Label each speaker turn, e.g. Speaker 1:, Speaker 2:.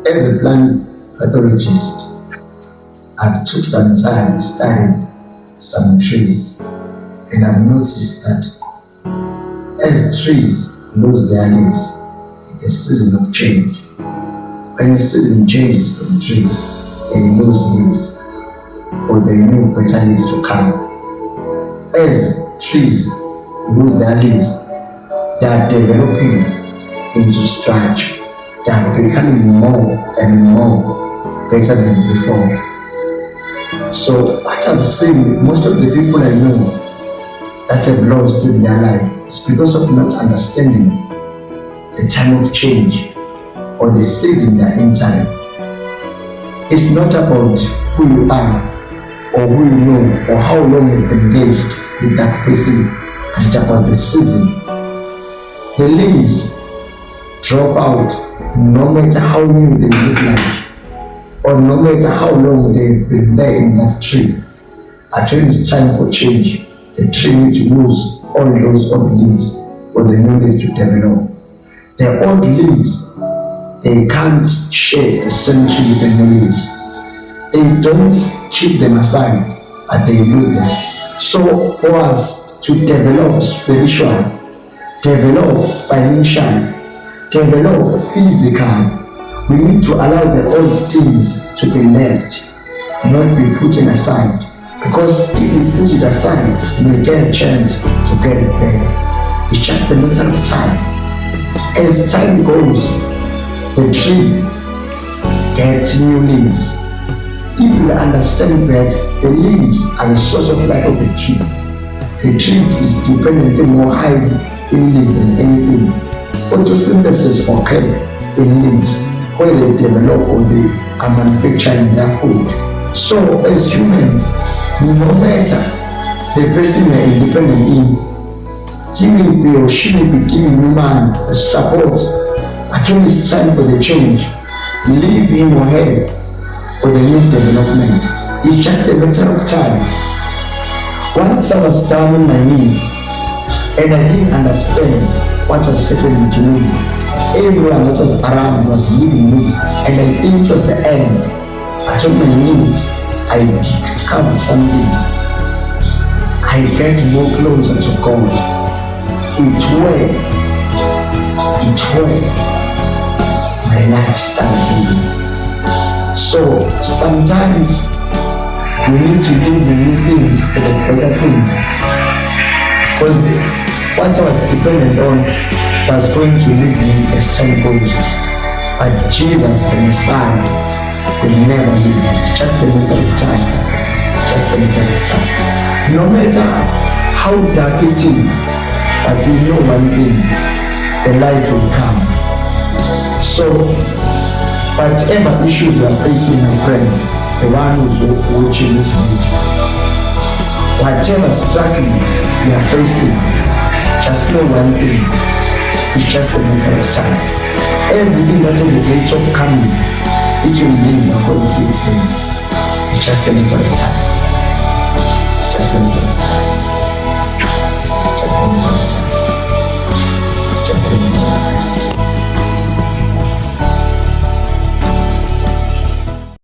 Speaker 1: As a plant pathologist, I've took some time studying some trees, and I've noticed that as trees lose their leaves, it's a season of change. When the season changes for the trees, they lose leaves or they new better leaves to come. As trees lose their leaves, they are developing into structure. They are becoming more and more better than before. So what I've seen, most of the people I know that have lost in their life is because of not understanding the time of change or the season they're entering. It's not about who you are or who you know or how long you've engaged with that person, but it's about the season. The leaves drop out no matter how new they look like or no matter how long they've been there in that tree. But when it's time for change, the tree needs to lose all those old leaves for the new leaves to develop. The old leaves, they can't share the same tree with the new leaves. They don't keep them aside, but they lose them. So for us to develop spiritually, develop financially, develop physically, we need to allow the old things to be left, not be put aside. Because if we put it aside, we get a chance to get it back. It's just a matter of time. As time goes, the tree gets new leaves. If you understand that the leaves are the source of life of the tree is dependent more highly in leaves than anything. Photosynthesis occurs in leaves where they develop or they are manufacturing their food. So as humans, no matter the person we are independent in, he may be or she may be giving human the support, but when it's time for the change, leave him or her for the new development. It's just a matter of time. Once I was down on my knees and I didn't understand what was happening to me, everyone that was around was leaving me, and I think it was the end. But on my knees, I discovered something. I get more closer to God. It's where my life started. So sometimes we need to do the new things for the better things. Because what I was dependent on was going to leave me as time goes. But Jesus, the Messiah, will never leave me. Just a matter of time. Just a matter of time. No matter how dark it is, but we know one thing, the light will come. So, whatever issues you are facing, my friend, the one who's watching this video, whatever struggling you are facing, just know one thing, it's just a matter of time. Everything that is the gates of coming, it will be according to your faith. It's just a matter of time.